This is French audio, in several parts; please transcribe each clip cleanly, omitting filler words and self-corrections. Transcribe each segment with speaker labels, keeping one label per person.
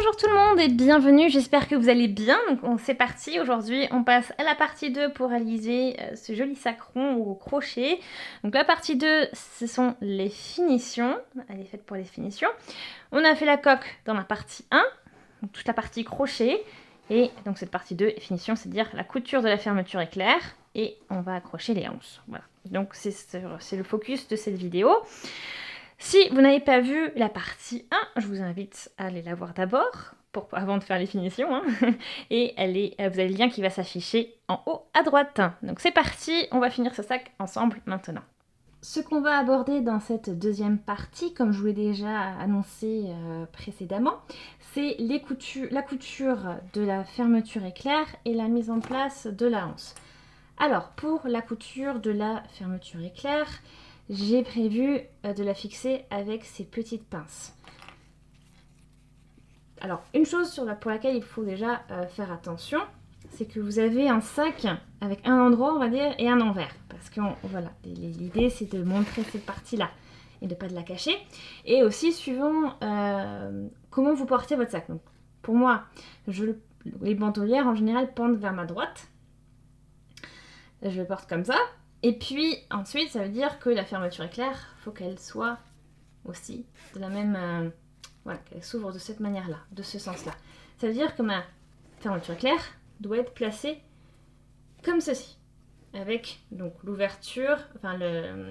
Speaker 1: Bonjour tout le monde et bienvenue, j'espère que vous allez bien. Donc c'est parti, aujourd'hui on passe à la partie 2 pour réaliser ce joli sac rond au crochet. Donc la partie 2, ce sont les finitions, elle est faite pour les finitions. On a fait la coque dans la partie 1, donc toute la partie crochet. Et donc cette partie 2, finition, c'est-à-dire la couture de la fermeture éclair. Et on va accrocher les hanches. Voilà, donc c'est le focus de cette vidéo. Si vous n'avez pas vu la partie 1, je vous invite à aller la voir d'abord, avant de faire les finitions. Hein. Et vous avez le lien qui va s'afficher en haut à droite. Donc c'est parti, on va finir ce sac ensemble maintenant. Ce qu'on va aborder dans cette deuxième partie, comme je vous l'ai déjà annoncé précédemment, c'est la couture de la fermeture éclair et la mise en place de la hanche. Alors, pour la couture de la fermeture éclair, j'ai prévu de la fixer avec ces petites pinces. Alors, une chose pour laquelle il faut déjà faire attention, c'est que vous avez un sac avec un endroit, on va dire, et un envers. Parce que voilà, l'idée, c'est de montrer cette partie-là et de ne pas de la cacher. Et aussi, suivant comment vous portez votre sac. Donc, pour moi, les bandoulières, en général, pendent vers ma droite. Je le porte comme ça. Et puis ensuite, ça veut dire que la fermeture éclair, il faut qu'elle soit aussi de la même... voilà, qu'elle s'ouvre de cette manière-là, de ce sens-là. Ça veut dire que ma fermeture éclair doit être placée comme ceci. Avec donc l'ouverture, enfin le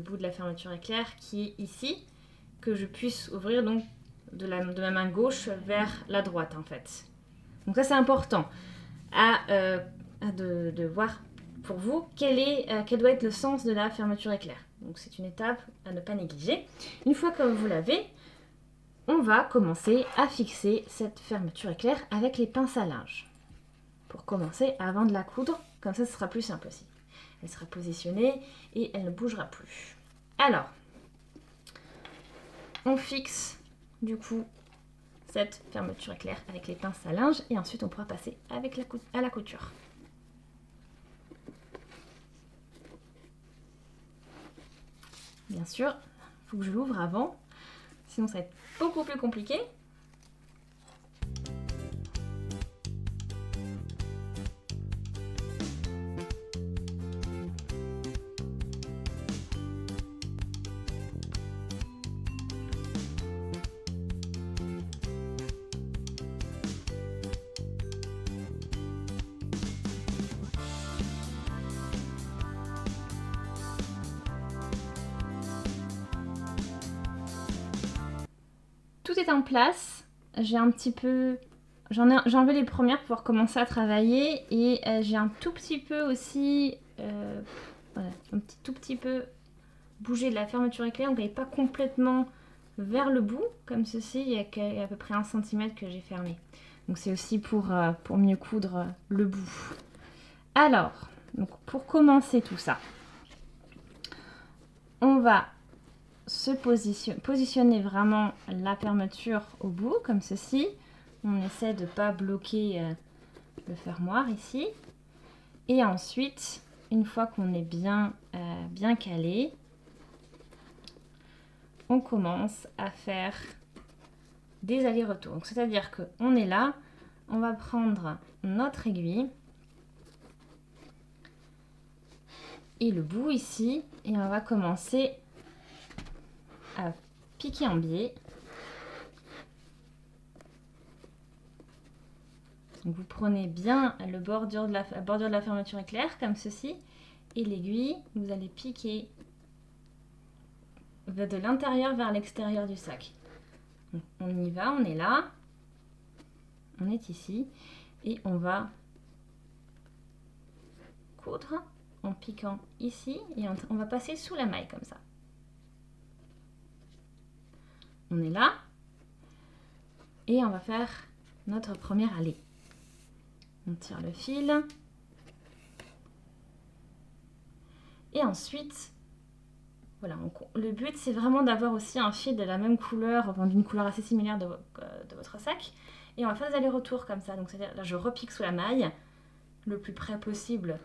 Speaker 1: bout de la fermeture éclair qui est ici, que je puisse ouvrir donc de ma main gauche vers la droite en fait. Donc ça c'est important de voir pour vous quel doit être le sens de la fermeture éclair. Donc c'est une étape à ne pas négliger. Une fois que vous l'avez, on va commencer à fixer cette fermeture éclair avec les pinces à linge. Pour commencer, avant de la coudre, comme ça ce sera plus simple aussi. Elle sera positionnée et elle ne bougera plus. Alors, on fixe du coup cette fermeture éclair avec les pinces à linge et ensuite on pourra passer à la couture. Bien sûr, il faut que je l'ouvre avant, sinon ça va être beaucoup plus compliqué. Tout est en place, j'ai un petit peu... J'ai enlevé les premières pour pouvoir commencer à travailler et j'ai un tout petit peu aussi... voilà, tout petit peu bougé de la fermeture éclair, donc elle n'est pas complètement vers le bout, comme ceci, il y a à peu près 1 cm que j'ai fermé. Donc c'est aussi pour mieux coudre le bout. Alors, donc pour commencer tout ça, on va positionner vraiment la fermeture au bout, comme ceci. On essaie de ne pas bloquer le fermoir ici. Et ensuite, une fois qu'on est bien calé, on commence à faire des allers-retours. C'est-à-dire qu'on est là, on va prendre notre aiguille et le bout ici, et on va commencer à piquer en biais. Donc vous prenez bien la bordure de la fermeture éclair, comme ceci, et l'aiguille, vous allez piquer de l'intérieur vers l'extérieur du sac. Donc on y va, on est là, on est ici, et on va coudre en piquant ici, et on va passer sous la maille comme ça. On est là, et on va faire notre premier allée. On tire le fil. Et ensuite, voilà, le but c'est vraiment d'avoir aussi un fil de la même couleur, enfin d'une couleur assez similaire de votre sac. Et on va faire des allers-retours comme ça. Donc c'est-à-dire là je repique sous la maille, le plus près possible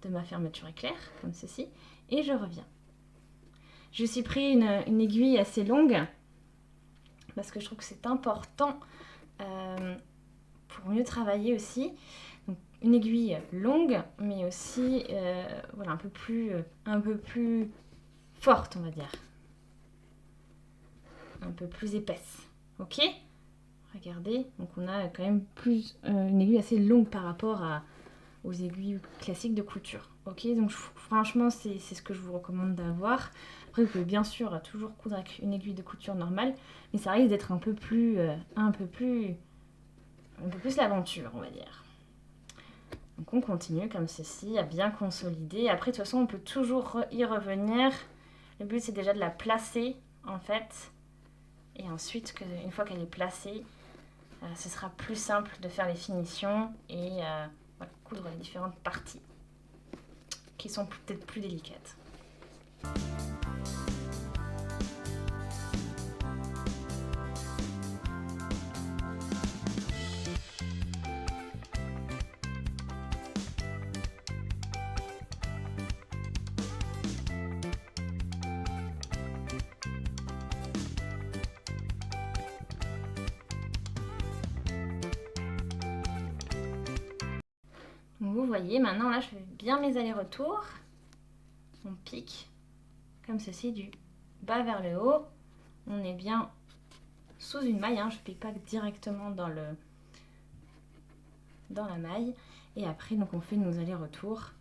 Speaker 1: de ma fermeture éclair, comme ceci. Et je reviens. Je me suis pris une aiguille assez longue parce que je trouve que c'est important pour mieux travailler aussi. Donc, une aiguille longue, mais aussi voilà, un peu plus forte, on va dire. Un peu plus épaisse. Ok? Regardez, donc on a quand même une aiguille assez longue par rapport aux aiguilles classiques de couture. Ok, donc franchement c'est ce que je vous recommande d'avoir. Après vous pouvez bien sûr toujours coudre avec une aiguille de couture normale, mais ça risque d'être un peu plus l'aventure, on va dire. Donc on continue comme ceci, à bien consolider. Après de toute façon on peut toujours y revenir. Le but c'est déjà de la placer en fait. Et ensuite, une fois qu'elle est placée, ce sera plus simple de faire les finitions et coudre les différentes parties qui sont peut-être plus délicates. Donc vous voyez, maintenant là je fais bien mes allers-retours. On pique comme ceci du bas vers le haut. On est bien sous une maille, hein. Je ne pique pas directement dans la maille. Et après donc on fait nos allers-retours.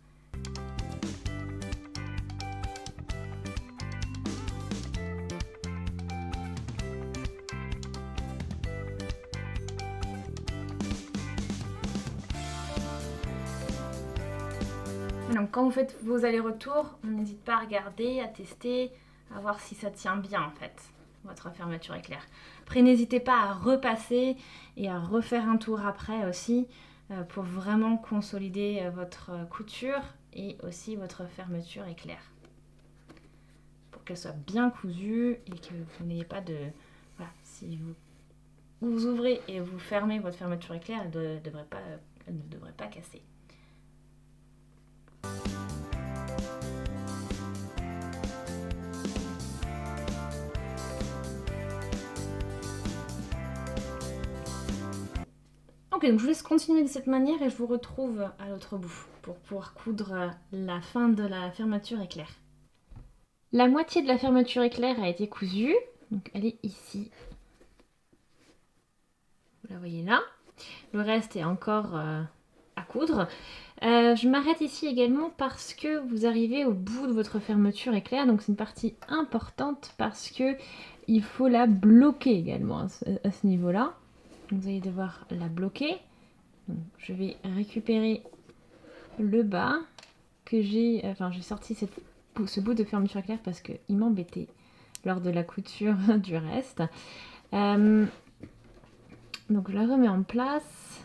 Speaker 1: Donc quand vous faites vos allers-retours, on n'hésite pas à regarder, à tester, à voir si ça tient bien en fait, votre fermeture éclair. Après n'hésitez pas à repasser et à refaire un tour après aussi pour vraiment consolider votre couture et aussi votre fermeture éclair. Pour qu'elle soit bien cousue et que vous n'ayez pas de... Voilà, si vous ouvrez et vous fermez votre fermeture éclair, elle ne devrait pas casser. Ok, donc je vous laisse continuer de cette manière et je vous retrouve à l'autre bout pour pouvoir coudre la fin de la fermeture éclair. La moitié de la fermeture éclair a été cousue, donc elle est ici. Vous la voyez là. Le reste est encore à coudre. Je m'arrête ici également parce que vous arrivez au bout de votre fermeture éclair, donc c'est une partie importante parce que il faut la bloquer également à ce niveau-là. Vous allez devoir la bloquer. Donc, je vais récupérer le bas que j'ai sorti ce bout de fermeture éclair parce qu'il m'embêtait lors de la couture du reste. Donc je la remets en place.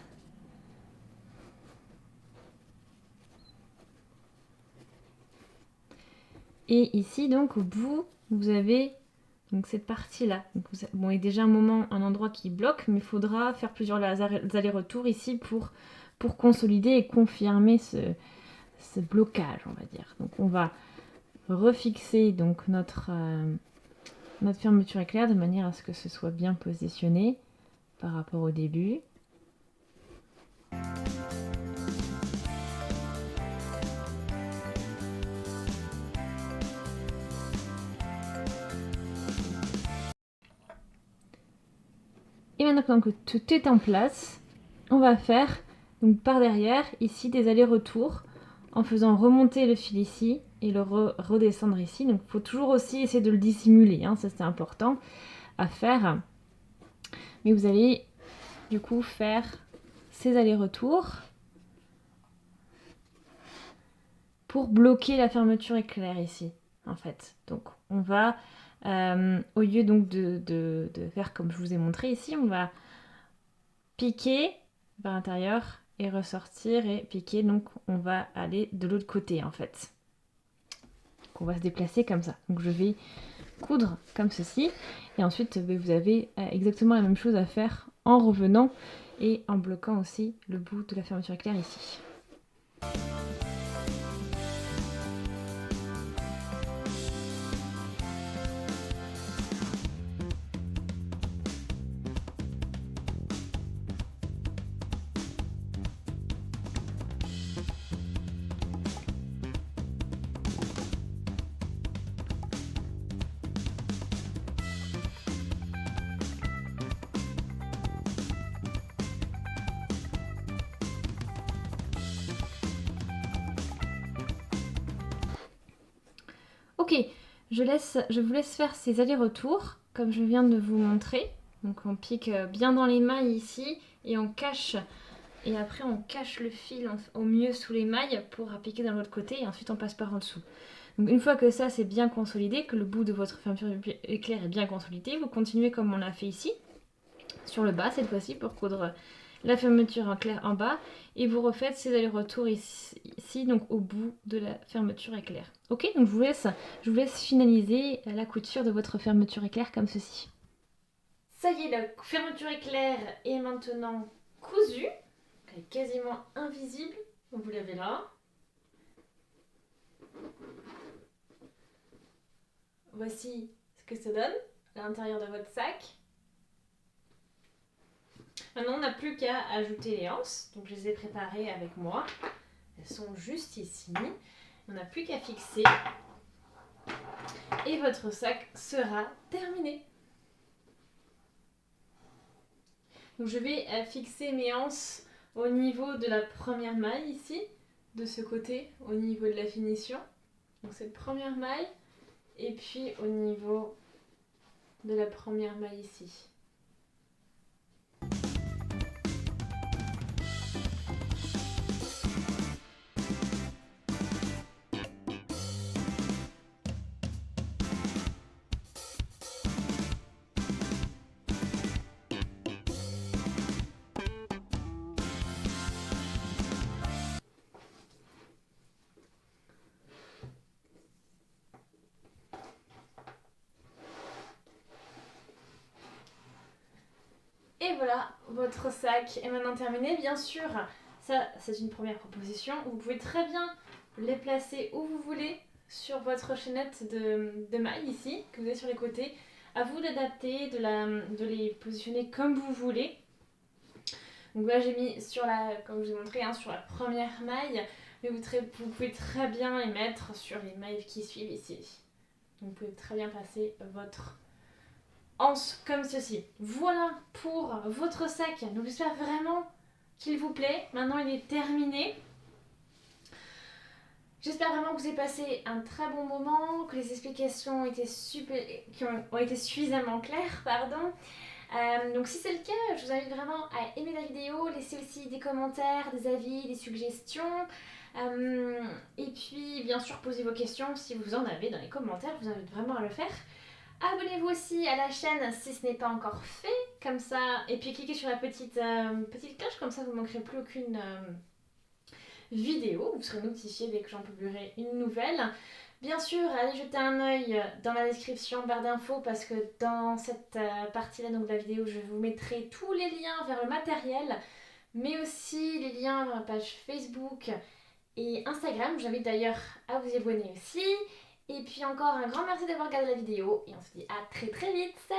Speaker 1: Et ici donc au bout vous avez donc cette partie là. Bon, il y a déjà un endroit qui bloque, mais il faudra faire plusieurs allers-retours ici pour consolider et confirmer ce blocage, on va dire. Donc on va refixer donc notre fermeture éclair de manière à ce que ce soit bien positionné par rapport au début. Et maintenant que tout est en place, on va faire donc par derrière ici des allers-retours en faisant remonter le fil ici et le redescendre ici. Donc il faut toujours aussi essayer de le dissimuler, hein, ça c'est important à faire. Mais vous allez du coup faire ces allers-retours pour bloquer la fermeture éclair ici en fait. Donc on va au lieu donc de faire comme je vous ai montré ici, on va piquer par l'intérieur et ressortir et piquer, donc on va aller de l'autre côté en fait. Donc on va se déplacer comme ça. Donc je vais coudre comme ceci et ensuite vous avez exactement la même chose à faire en revenant et en bloquant aussi le bout de la fermeture éclair ici. Ok, je vous laisse faire ces allers-retours, comme je viens de vous montrer. Donc on pique bien dans les mailles ici, et on cache, et après on cache le fil au mieux sous les mailles pour appliquer dans l'autre côté, et ensuite on passe par en dessous. Donc une fois que ça c'est bien consolidé, que le bout de votre fermeture éclair est bien consolidé, vous continuez comme on l'a fait ici, sur le bas cette fois-ci pour coudre la fermeture en clair en bas, et vous refaites ces allers-retours ici, donc au bout de la fermeture éclair. Ok, donc je vous laisse finaliser la couture de votre fermeture éclair comme ceci. Ça y est, la fermeture éclair est maintenant cousue. Elle est quasiment invisible. Vous l'avez là. Voici ce que ça donne à l'intérieur de votre sac. Maintenant, on n'a plus qu'à ajouter les anses. Donc, je les ai préparées avec moi. Elles sont juste ici. On n'a plus qu'à fixer. Et votre sac sera terminé. Donc, je vais fixer mes anses au niveau de la première maille ici. De ce côté, au niveau de la finition. Donc, cette première maille. Et puis, au niveau de la première maille ici. Et voilà, votre sac est maintenant terminé. Bien sûr, ça c'est une première proposition. Vous pouvez très bien les placer où vous voulez sur votre chaînette de mailles ici, que vous avez sur les côtés. À vous d'adapter, de les positionner comme vous voulez. Donc là j'ai mis sur comme je vous ai montré, sur la première maille, mais vous pouvez très bien les mettre sur les mailles qui suivent ici. Donc vous pouvez très bien placer votre anse comme ceci. Voilà pour votre sac. Donc j'espère vraiment qu'il vous plaît. Maintenant il est terminé. J'espère vraiment que vous avez passé un très bon moment, que les explications ont été ont été suffisamment claires, pardon. Donc si c'est le cas, je vous invite vraiment à aimer la vidéo, laisser aussi des commentaires, des avis, des suggestions. Et puis bien sûr poser vos questions si vous en avez dans les commentaires, je vous invite vraiment à le faire. Abonnez-vous aussi à la chaîne si ce n'est pas encore fait, comme ça, et puis cliquez sur la petite cloche, comme ça vous ne manquerez plus aucune vidéo, vous serez notifié dès que j'en publierai une nouvelle. Bien sûr, allez jeter un œil dans la description, barre d'infos, parce que dans cette partie-là donc, de la vidéo, je vous mettrai tous les liens vers le matériel, mais aussi les liens vers ma page Facebook et Instagram. J'invite d'ailleurs à vous y abonner aussi. Et puis encore un grand merci d'avoir regardé la vidéo et on se dit à très très vite. Salut!